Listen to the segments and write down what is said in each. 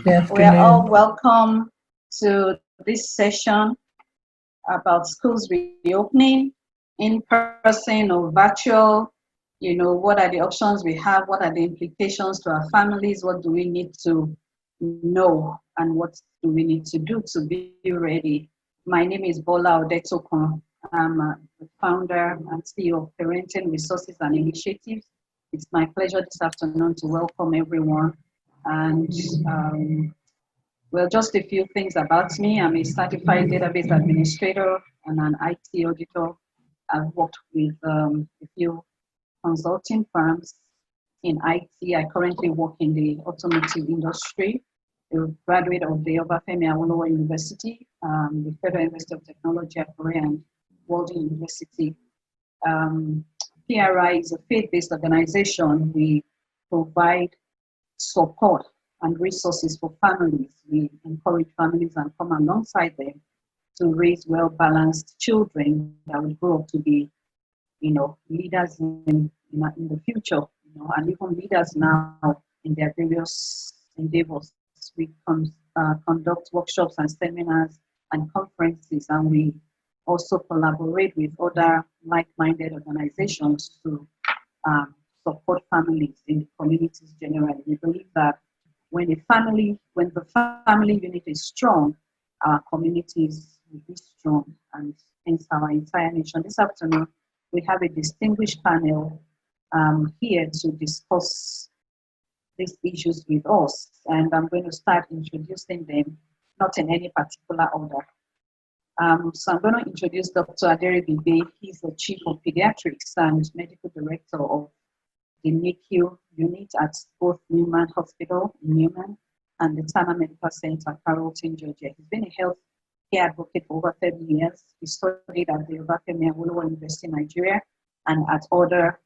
Good We are all afternoon. welcome to this session about schools reopening, in person or virtual. What are the options we have? What are the implications to our families? What do we need to know? And what do we need to do to be ready? My name is Bola Odetokon. I'm the founder and CEO of Parenting Resources and Initiatives. It's my pleasure this afternoon to welcome everyone. And well, just a few things about me. I'm a certified database administrator and an IT auditor. I've worked with a few consulting firms in IT. I currently work in the automotive industry. A graduate of the Obafemi Awolowo University, the Federal University of Technology, Akure, and Walden University. PRI is a faith-based organization. We provide support and resources for families. We encourage families and come alongside them to raise well-balanced children that will grow up to be, leaders in the future, and even leaders now in their various endeavors. We conduct workshops and seminars and conferences, and we also collaborate with other like-minded organizations to support families in the communities generally. We believe that when the family unit is strong, our communities will be strong, and hence our entire nation. This afternoon, we have a distinguished panel here to discuss these issues with us, and I'm going to start introducing them, not in any particular order. So I'm going to introduce Dr. Adere Bibe. He's the Chief of Pediatrics and Medical Director of the NICU unit at both Newman Hospital in Newman and the Tana Medical Center, Carrollton, Georgia. He's been a health care advocate for over 30 years. He studied at the Obafemi Awolowo University in Nigeria and at other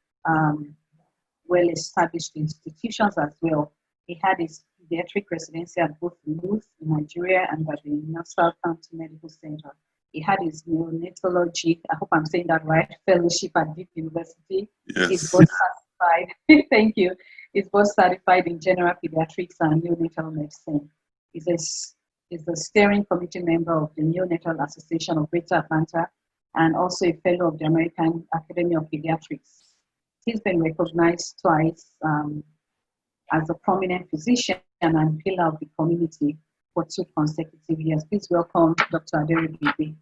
well-established institutions as well. He had his pediatric residency at both Youth in Nigeria and at the Nassau County Medical Center. He had his neonatology, I hope I'm saying that right, fellowship at Duke University. Yes. He's both certified, thank you. He's both certified in general pediatrics and neonatal medicine. He's the steering committee member of the Neonatal Association of Greater Atlanta and also a fellow of the American Academy of Pediatrics. He's been recognized twice as a prominent physician and pillar of the community for 2 consecutive years. Please welcome Dr. Adere Bibe.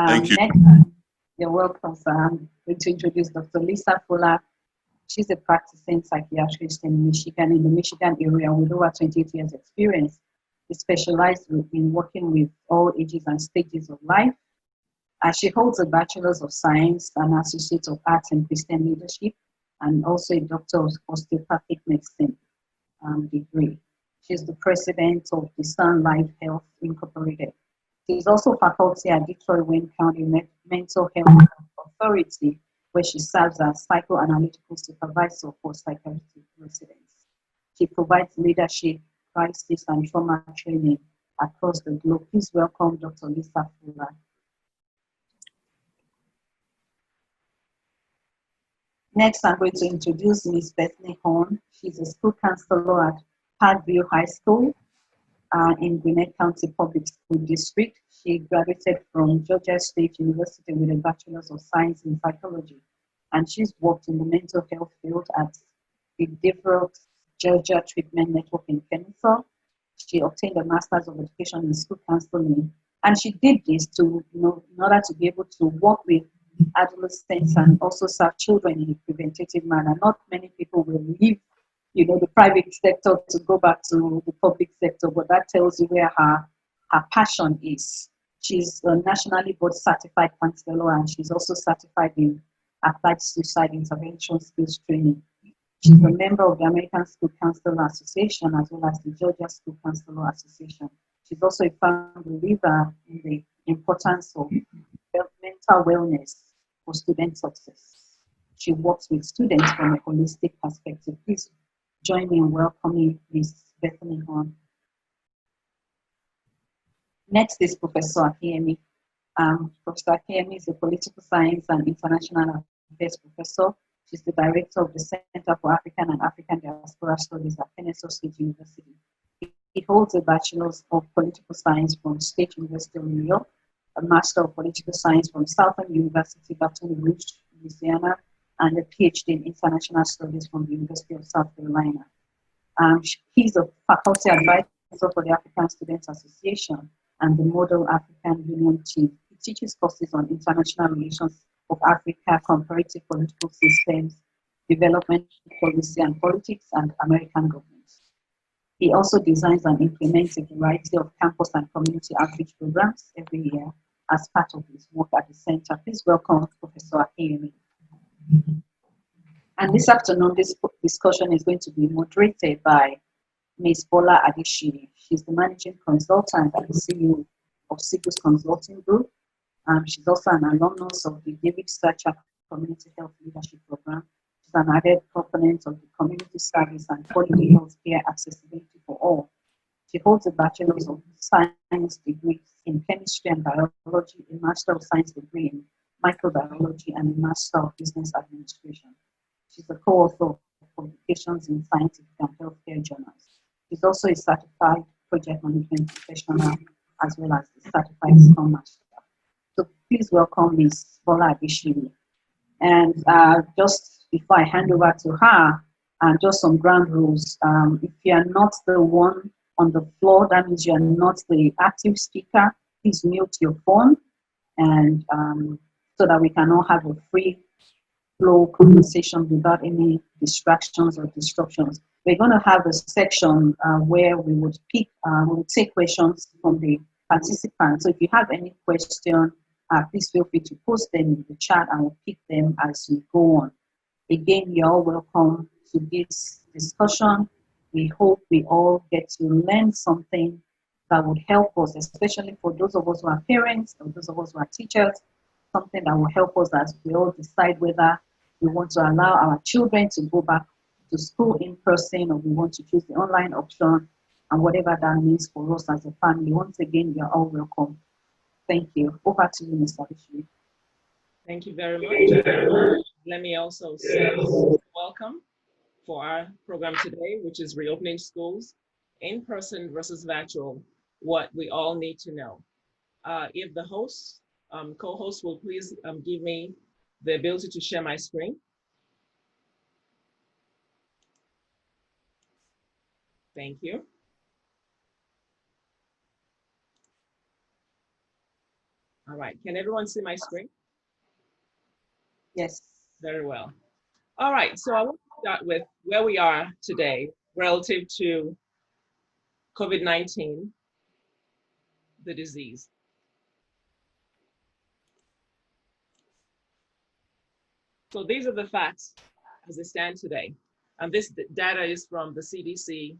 Thank you. Next, you're welcome, sir. I'm going to introduce Dr. Lisa Fuller. She's a practicing psychiatrist in Michigan, in the Michigan area with over 28 years experience. She specializes in working with all ages and stages of life. She holds a Bachelor's of Science, an Associate of Arts in Christian Leadership, and also a Doctor of Osteopathic Medicine degree. She's the president of the Sun Life Health Incorporated. She's also faculty at Detroit Wayne County Mental Health Authority, where she serves as psychoanalytical supervisor for psychiatric residents. She provides leadership, crisis, and trauma training across the globe. Please welcome Dr. Lisa Fuller. Next, I'm going to introduce Ms. Bethany Horn. She's a school counselor at Parkview High School in Gwinnett County Public School District. She graduated from Georgia State University with a Bachelor's of Science in Psychology, and she's worked in the mental health field at the Devereux, Georgia Treatment Network in Kennesaw. She obtained a Master's of Education in School Counseling, and she did this to, in order to be able to work with adolescents and also serve children in a preventative manner. Not many people will leave, the private sector to go back to the public sector, but that tells you where her passion is. She's a nationally board certified counselor, and she's also certified in applied suicide intervention skills training. She's a member of the American School Counselor Association as well as the Georgia School Counselor Association. She's also a firm believer in the importance of mental wellness for student success. She works with students from a holistic perspective. Please join me in welcoming Ms. Bethany Horn. Next is Professor Akinyemi. Professor Akinyemi is a political science and international affairs professor. She's the director of the Center for African and African Diaspora Studies at Kennesaw State University. He holds a Bachelor's of Political Science from State University of New York, a Master of Political Science from Southern University, Baton Rouge, Louisiana, and a PhD in International Studies from the University of South Carolina. He's a faculty advisor for the African Students Association and the Model African Union Chief. He teaches courses on international relations of Africa, comparative political systems, development policy and politics, and American governance. He also designs and implements a variety of campus and community outreach programs every year as part of his work at the center. Please welcome Professor Akeyemi. And this afternoon, this discussion is going to be moderated by Ms. Bola Adeshiri. She's the managing consultant and the CEO of Sigus Consulting Group. She's also an alumnus of the David Satcher Community Health Leadership Program. She's an added proponent of the community service and quality healthcare accessibility for all. She holds a Bachelor's of Science degree in Chemistry and Biology, a Master of Science degree in Microbiology, and a Master of Business Administration. She's a co-author of publications in scientific and healthcare journals. She's also a certified project management professional as well as a certified Scrum Master. So please welcome Ms. Bola Adeshiri. And just before I hand over to her, just some ground rules. If you are not the one on the floor, that means you are not the active speaker. Please mute your phone, and so that we can all have a free flow conversation without any distractions or disruptions. We're going to have a section where we would take questions from the participants. So if you have any question, please feel free to post them in the chat and we'll pick them as we go on. Again, you're all welcome to this discussion. We hope we all get to learn something that would help us, especially for those of us who are parents or those of us who are teachers, something that will help us as we all decide whether we want to allow our children to go back to school in person or we want to choose the online option, and whatever that means for us as a family. Once again, you're all welcome. Thank you. Over to you, Mr. Adeshiri. Thank you very much. Let me also say welcome for our program today, which is Reopening Schools, in person versus virtual, what we all need to know. If the host, co-host will please give me the ability to share my screen. Thank you. All right, can everyone see my screen? Yes. Very well. All right, so I want to start with where we are today relative to COVID-19, the disease. So these are the facts as they stand today. And this data is from the CDC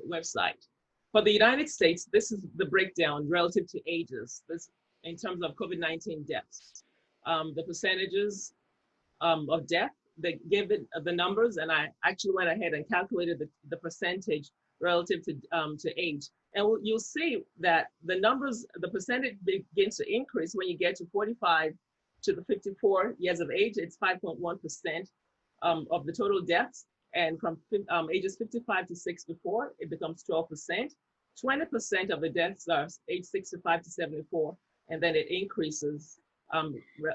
website. For the United States, this is the breakdown relative to ages, this in terms of COVID-19 deaths. The percentages of death, they gave it the numbers, and I actually went ahead and calculated the percentage relative to age. And you'll see that the numbers, the percentage begins to increase when you get to 45 to the 54 years of age. It's 5.1% of the total deaths. And from ages 55 to 64, it becomes 12%. 20% of the deaths are age 65 to 74, and then it increases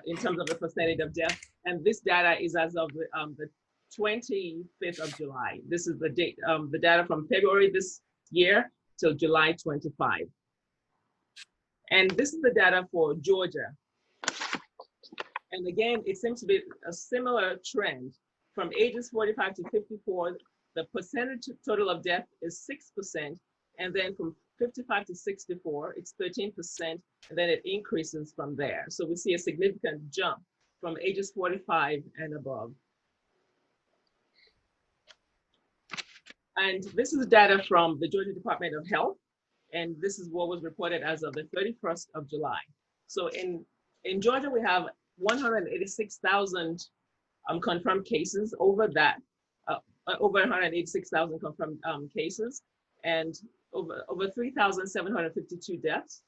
in terms of the percentage of death. And this data is as of the 25th of July. This is the date, the data from February this year till July 25. And this is the data for Georgia. And again, it seems to be a similar trend. From ages 45 to 54, the percentage total of death is 6%. And then from 55 to 64, it's 13%. And then it increases from there. So we see a significant jump from ages 45 and above. And this is data from the Georgia Department of Health. And this is what was reported as of the 31st of July. So in Georgia, we have 186,000 confirmed cases, over that, over 186,000 confirmed cases, and over 3,752 deaths,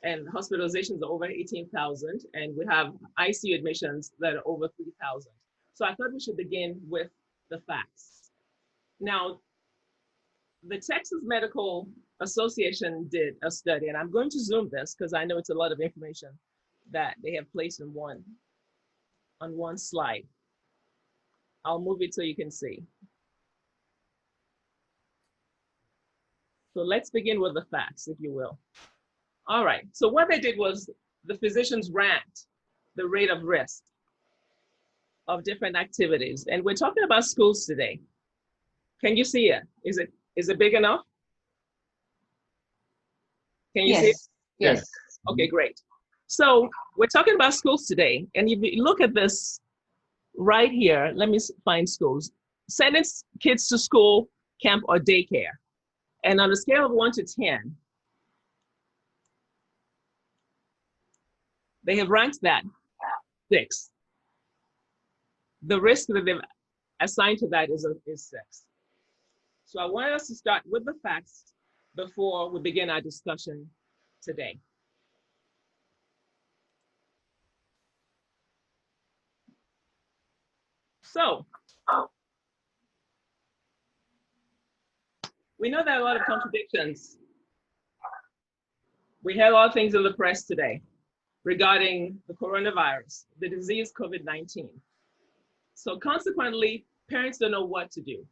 and hospitalizations are over 18,000, and we have ICU admissions that are over 3,000. So I thought we should begin with the facts. Now, the Texas Medical Association did a study, and I'm going to zoom this because I know it's a lot of information that they have placed in on one slide. I'll move it so you can see. So let's begin with the facts, if you will. All right, so what they did was the physicians ranked the rate of risk of different activities. And we're talking about schools today. Can you see it? Is it big enough? Can you see it? Yes. Okay, great. So we're talking about schools today. And if you look at this right here, let me find schools. Sending kids to school, camp, or daycare. And on a scale of 1 to 10, they have ranked that 6. The risk that they've assigned to that is 6. So I wanted us to start with the facts before we begin our discussion today. So we know there are a lot of contradictions. We had a lot of things in the press today regarding the coronavirus, the disease COVID-19. So consequently, parents don't know what to do.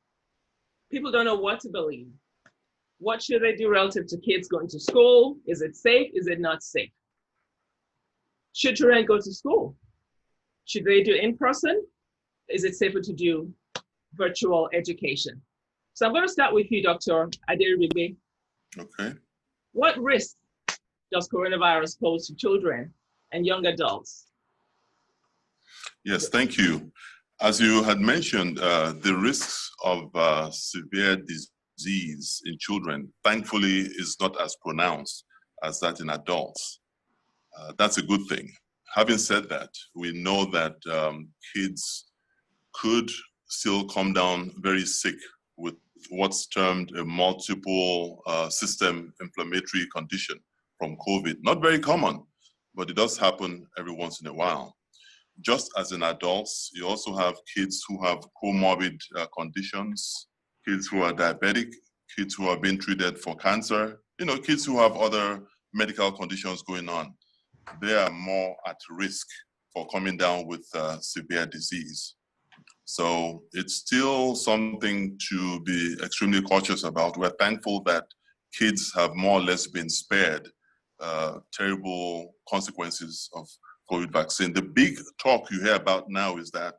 People don't know what to believe. What should they do relative to kids going to school? Is it safe? Is it not safe? Should children go to school? Should they do in person? Is it safer to do virtual education? So I'm going to start with you, Dr. Aderibigbe. Okay. What risk does coronavirus pose to children and young adults? Yes, thank you. As you had mentioned, the risks of severe disease in children, thankfully, is not as pronounced as that in adults. That's a good thing. Having said that, we know that kids could still come down very sick with what's termed a multiple system inflammatory condition from COVID. Not very common, but it does happen every once in a while. Just as in adults, you also have kids who have comorbid conditions, kids who are diabetic, kids who are being treated for cancer, kids who have other medical conditions going on. They are more at risk for coming down with severe disease. So it's still something to be extremely cautious about. We're thankful that kids have more or less been spared terrible consequences of COVID vaccine. The big talk you hear about now is that,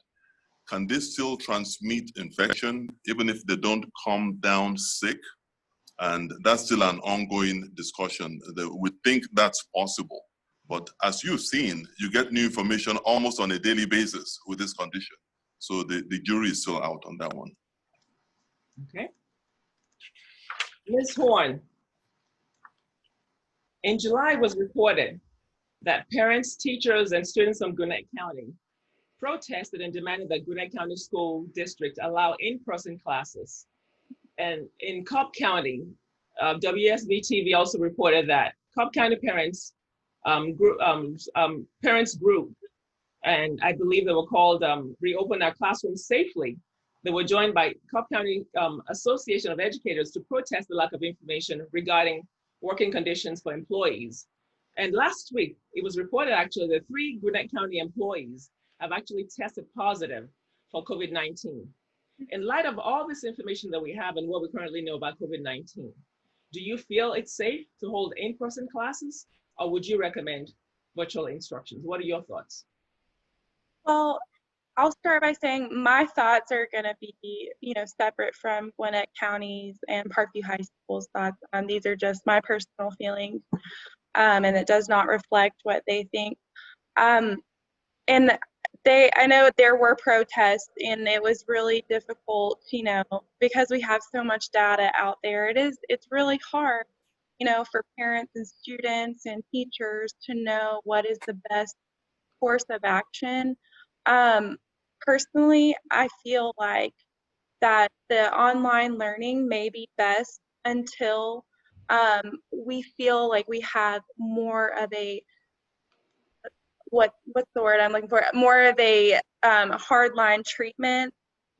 can they still transmit infection even if they don't come down sick? And that's still an ongoing discussion. We think that's possible. But as you've seen, you get new information almost on a daily basis with this condition. So the jury is still out on that one. Okay. Ms. Horn, in July it was reported that parents, teachers, and students from Gwinnett County protested and demanded that Gwinnett County School District allow in-person classes. And in Cobb County, WSB-TV also reported that Cobb County parents group, and I believe they were called Reopen Our Classrooms Safely. They were joined by Cobb County Association of Educators to protest the lack of information regarding working conditions for employees. And last week, it was reported actually that 3 Gwinnett County employees have actually tested positive for COVID-19. In light of all this information that we have and what we currently know about COVID-19, do you feel it's safe to hold in-person classes, or would you recommend virtual instructions? What are your thoughts? Well, I'll start by saying my thoughts are going to be, separate from Gwinnett County's and Parkview High School's thoughts. These are just my personal feelings, and it does not reflect what they think. And I know there were protests, and it was really difficult, because we have so much data out there. It's really hard, for parents and students and teachers to know what is the best course of action. Personally, I feel like that the online learning may be best until we feel like we have more of a, what's the word I'm looking for? More of a hardline treatment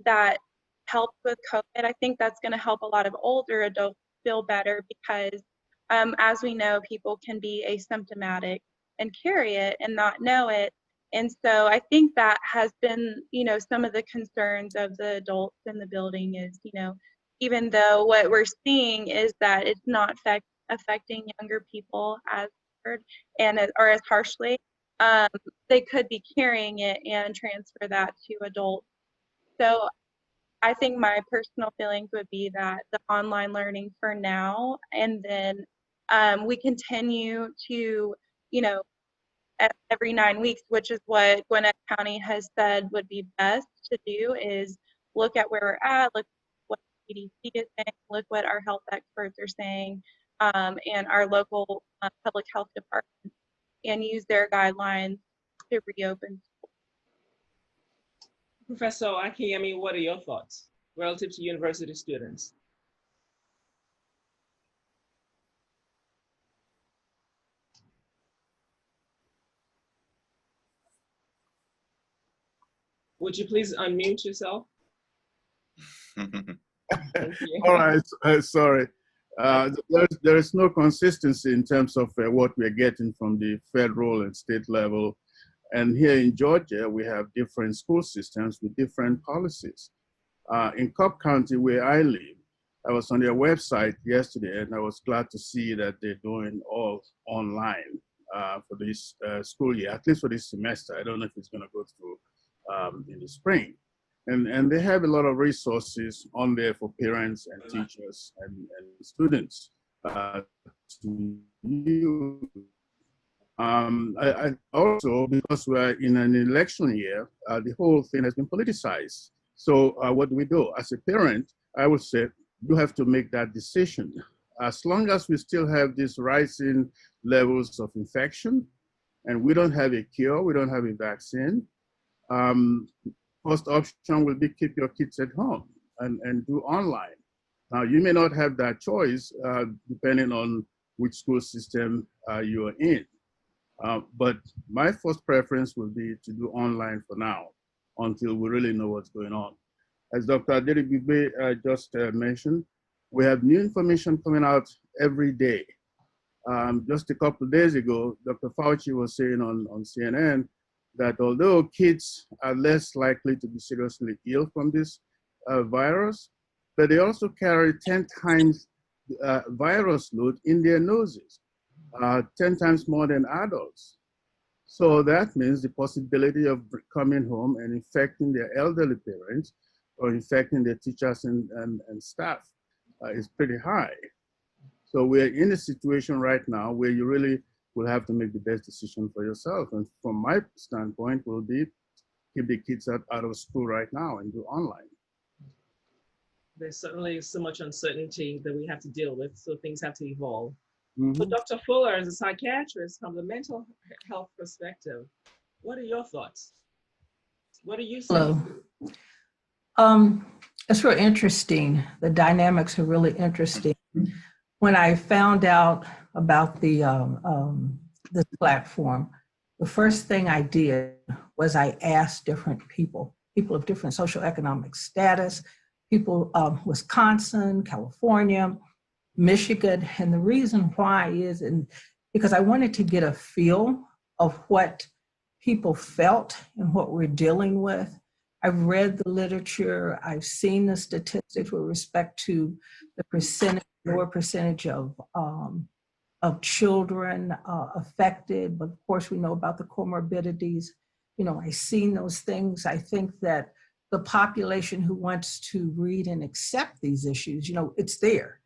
that helps with COVID. I think that's going to help a lot of older adults feel better because, as we know, people can be asymptomatic and carry it and not know it. And so I think that has been, some of the concerns of the adults in the building is, even though what we're seeing is that it's not affecting younger people as hard or as harshly, they could be carrying it and transfer that to adults. So I think my personal feelings would be that the online learning for now, and then we continue to, every 9 weeks, which is what Gwinnett County has said would be best to do, is look at where we're at, look what CDC is saying, look what our health experts are saying, and our local public health department, and use their guidelines to reopen. Professor Akiyemi, what are your thoughts relative to university students? Would you please unmute yourself? Thank you. All right, sorry. There is no consistency in terms of what we're getting from the federal and state level. And here in Georgia, we have different school systems with different policies. In Cobb County, where I live, I was on their website yesterday, and I was glad to see that they're doing all online for this school year, at least for this semester. I don't know if it's going to go through in the spring. And they have a lot of resources on there for parents and teachers and students to use. I also, because we're in an election year, the whole thing has been politicized. So what do we do? As a parent, I would say you have to make that decision. As long as we still have these rising levels of infection and we don't have a cure, we don't have a vaccine, first option will be keep your kids at home and do online. Now, you may not have that choice depending on which school system you are in. But my first preference would be to do online for now until we really know what's going on. As Dr. Adedigbigbe just mentioned, we have new information coming out every day. Just a couple of days ago, Dr. Fauci was saying on CNN that although kids are less likely to be seriously ill from this virus, but they also carry 10 times virus load in their noses, 10 times more than adults. So that means the possibility of coming home and infecting their elderly parents or infecting their teachers and staff is pretty high. So we're in a situation right now where you really will have to make the best decision for yourself. And from my standpoint will be keep the kids out of school right now and do online. There's certainly so much uncertainty that we have to deal with, so things have to evolve. Mm-hmm. So Dr. Fuller, as a psychiatrist from the mental health perspective, what are your thoughts? What are you seeing? Hello. It's real interesting. The dynamics are really interesting. When I found out about the this platform, the first thing I did was I asked different people of different socioeconomic status, people Wisconsin, California, Michigan, and the reason why is because I wanted to get a feel of what people felt and what we're dealing with. I've read the literature, I've seen the statistics with respect to the lower percentage of children affected, but of course we know about the comorbidities. I've seen those things. I think that the population who wants to read and accept these issues, it's there.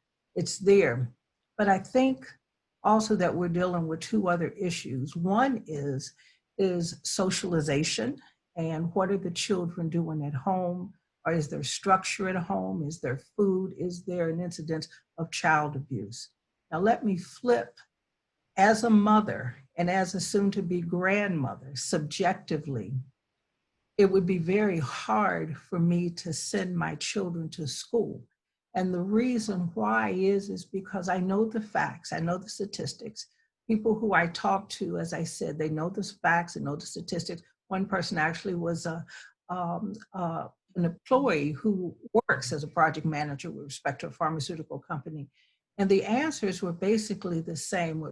But I think also that we're dealing with two other issues. One is socialization, and what are the children doing at home? Or is there structure at home? Is there food? Is there an incidence of child abuse? Now let me flip. As a mother and as a soon-to-be grandmother, subjectively, it would be very hard for me to send my children to school. And the reason why is because I know the facts, I know the statistics. People who I talk to, as I said, they know the facts, they know the statistics. One person actually was an employee who works as a project manager with respect to a pharmaceutical company. And the answers were basically the same,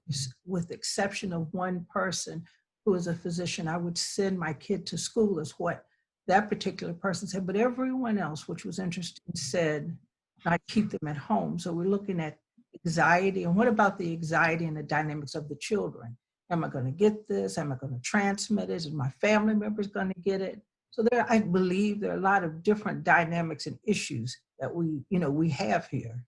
with the exception of one person who is a physician. I would send my kid to school, is what that particular person said, but everyone else, which was interesting, said I'd keep them at home. So we're looking at anxiety, and what about the anxiety and the dynamics of the children? Am I going to get this? Am I going to transmit it? Is my family members going to get it? So there, I believe there are a lot of different dynamics and issues that we have here.